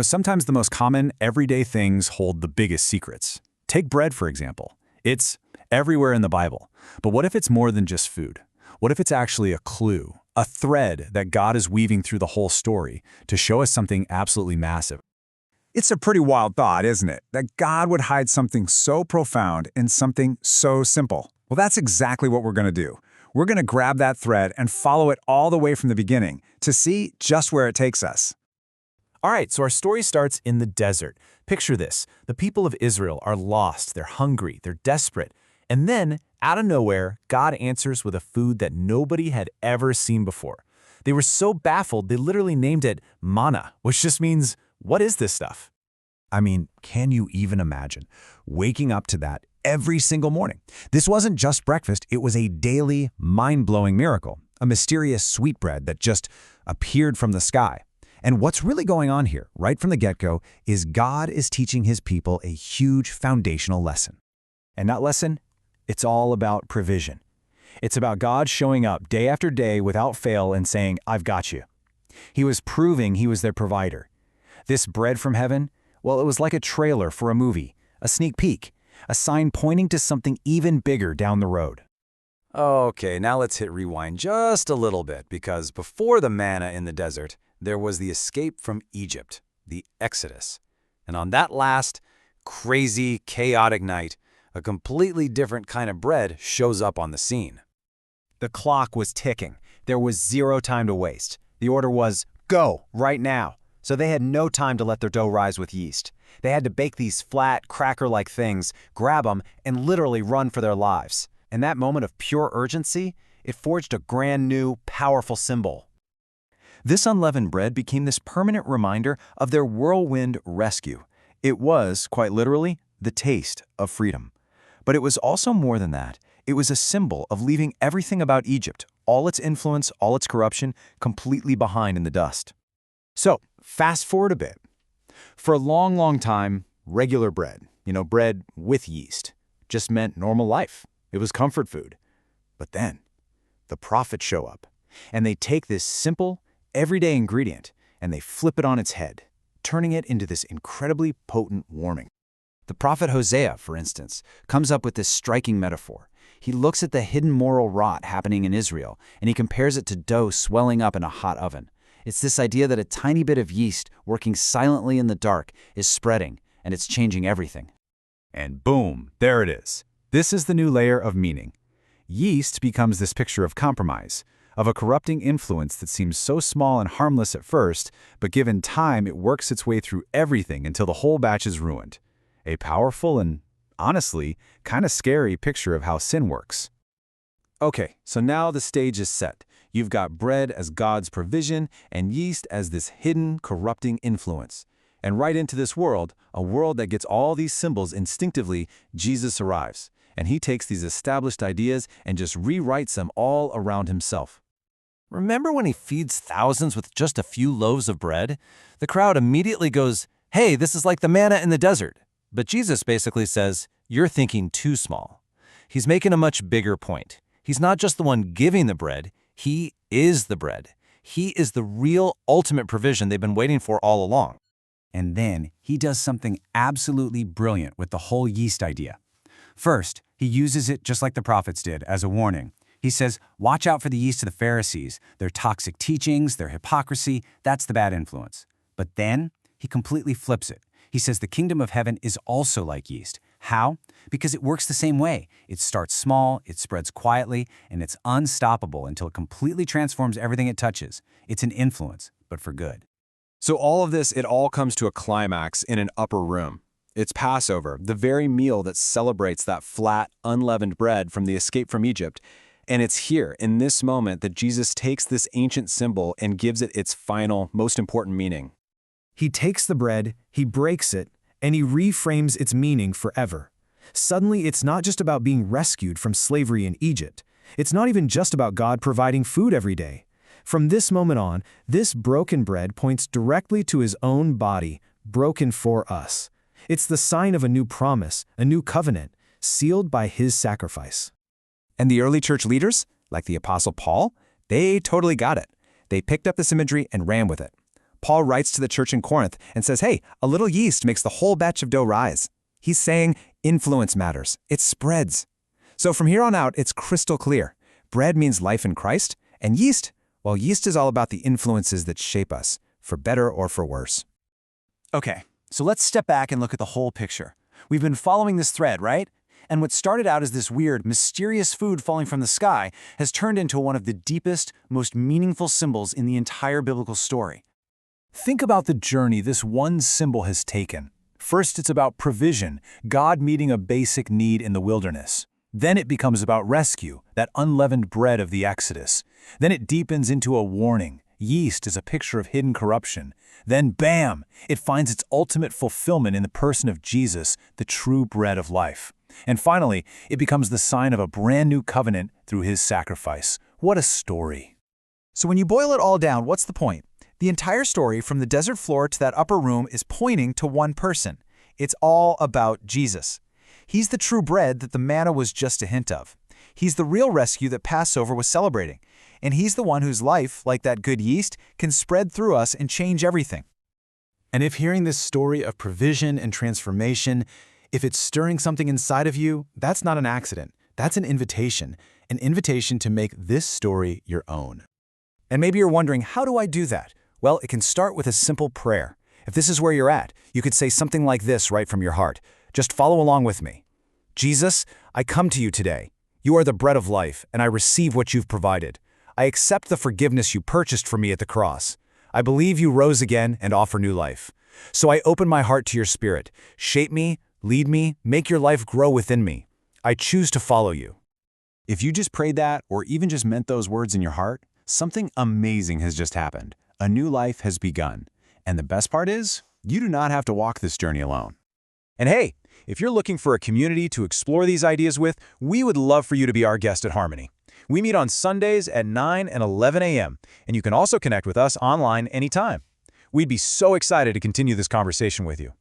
Sometimes the most common, everyday things hold the biggest secrets. Take bread, for example. It's everywhere in the Bible. But what if it's more than just food? What if it's actually a clue, a thread that God is weaving through the whole story to show us something absolutely massive? It's a pretty wild thought, isn't it? That God would hide something so profound in something so simple. Well, that's exactly what we're going to do. We're going to grab that thread and follow it all the way from the beginning to see just where it takes us. All right, so our story starts in the desert. Picture this. The people of Israel are lost, they're hungry, they're desperate. And then, out of nowhere, God answers with a food that nobody had ever seen before. They were so baffled, they literally named it manna, which just means, what is this stuff? I mean, can you even imagine waking up to that every single morning? This wasn't just breakfast, it was a daily, mind-blowing miracle, a mysterious sweetbread that just appeared from the sky. And what's really going on here, right from the get-go, is God is teaching his people a huge foundational lesson. And that lesson, it's all about provision. It's about God showing up day after day without fail and saying, I've got you. He was proving he was their provider. This bread from heaven, well, it was like a trailer for a movie, a sneak peek, a sign pointing to something even bigger down the road. Okay, now let's hit rewind just a little bit, because before the manna in the desert, there was the escape from Egypt, the Exodus. And on that last, crazy, chaotic night, a completely different kind of bread shows up on the scene. The clock was ticking. There was zero time to waste. The order was, go, right now. So they had no time to let their dough rise with yeast. They had to bake these flat, cracker-like things, grab them, and literally run for their lives. In that moment of pure urgency, it forged a brand new, powerful symbol. This unleavened bread became this permanent reminder of their whirlwind rescue. It was, quite literally, the taste of freedom. But it was also more than that. It was a symbol of leaving everything about Egypt, all its influence, all its corruption, completely behind in the dust. So, fast forward a bit. For a long, long time, regular bread, bread with yeast, just meant normal life. It was comfort food. But then, the prophets show up, and they take this simple, everyday ingredient, and they flip it on its head, turning it into this incredibly potent warming. The prophet Hosea, for instance, comes up with this striking metaphor. He looks at the hidden moral rot happening in Israel, and he compares it to dough swelling up in a hot oven. It's this idea that a tiny bit of yeast working silently in the dark is spreading, and it's changing everything. And boom, there it is. This is the new layer of meaning. Yeast becomes this picture of compromise, of a corrupting influence that seems so small and harmless at first, but given time it works its way through everything until the whole batch is ruined. A powerful and, honestly, kind of scary picture of how sin works. Okay, so now the stage is set. You've got bread as God's provision and yeast as this hidden, corrupting influence. And right into this world, a world that gets all these symbols instinctively, Jesus arrives. And he takes these established ideas and just rewrites them all around himself. Remember when he feeds thousands with just a few loaves of bread? The crowd immediately goes, hey, this is like the manna in the desert. But Jesus basically says, you're thinking too small. He's making a much bigger point. He's not just the one giving the bread, he is the bread. He is the real ultimate provision they've been waiting for all along. And then he does something absolutely brilliant with the whole yeast idea. First, he uses it just like the prophets did as a warning. He says, watch out for the yeast of the Pharisees, their toxic teachings, their hypocrisy, that's the bad influence. But then he completely flips it. He says the kingdom of heaven is also like yeast. How? Because it works the same way. It starts small, it spreads quietly, and it's unstoppable until it completely transforms everything it touches. It's an influence, but for good. So all of this, it all comes to a climax in an upper room. It's Passover, the very meal that celebrates that flat, unleavened bread from the escape from Egypt. And it's here, in this moment, that Jesus takes this ancient symbol and gives it its final, most important meaning. He takes the bread, he breaks it, and he reframes its meaning forever. Suddenly, it's not just about being rescued from slavery in Egypt. It's not even just about God providing food every day. From this moment on, this broken bread points directly to his own body, broken for us. It's the sign of a new promise, a new covenant, sealed by his sacrifice. And the early church leaders, like the Apostle Paul, they totally got it. They picked up this imagery and ran with it. Paul writes to the church in Corinth and says, hey, a little yeast makes the whole batch of dough rise. He's saying influence matters. It spreads. So from here on out, it's crystal clear. Bread means life in Christ, and yeast, well, yeast is all about the influences that shape us, for better or for worse. Okay, so let's step back and look at the whole picture. We've been following this thread, right? And what started out as this weird, mysterious food falling from the sky has turned into one of the deepest, most meaningful symbols in the entire biblical story. Think about the journey this one symbol has taken. First, it's about provision, God meeting a basic need in the wilderness. Then it becomes about rescue, that unleavened bread of the Exodus. Then it deepens into a warning. Yeast is a picture of hidden corruption. Then, bam, it finds its ultimate fulfillment in the person of Jesus, the true bread of life. And finally, it becomes the sign of a brand new covenant through his sacrifice. What a story. So when you boil it all down, what's the point? The entire story from the desert floor to that upper room is pointing to one person. It's all about Jesus. He's the true bread that the manna was just a hint of. He's the real rescue that Passover was celebrating. And he's the one whose life, like that good yeast, can spread through us and change everything. And if hearing this story of provision and transformation, if it's stirring something inside of you, that's not an accident. That's an invitation to make this story your own. And maybe you're wondering, how do I do that? Well, it can start with a simple prayer. If this is where you're at, you could say something like this right from your heart. Just follow along with me. Jesus, I come to you today. You are the bread of life, and I receive what you've provided. I accept the forgiveness you purchased for me at the cross. I believe you rose again and offer new life. So I open my heart to your spirit. Shape me, lead me, make your life grow within me. I choose to follow you. If you just prayed that, or even just meant those words in your heart, something amazing has just happened. A new life has begun. And the best part is, you do not have to walk this journey alone. And hey, if you're looking for a community to explore these ideas with, we would love for you to be our guest at Harmony. We meet on Sundays at 9 and 11 a.m., and you can also connect with us online anytime. We'd be so excited to continue this conversation with you.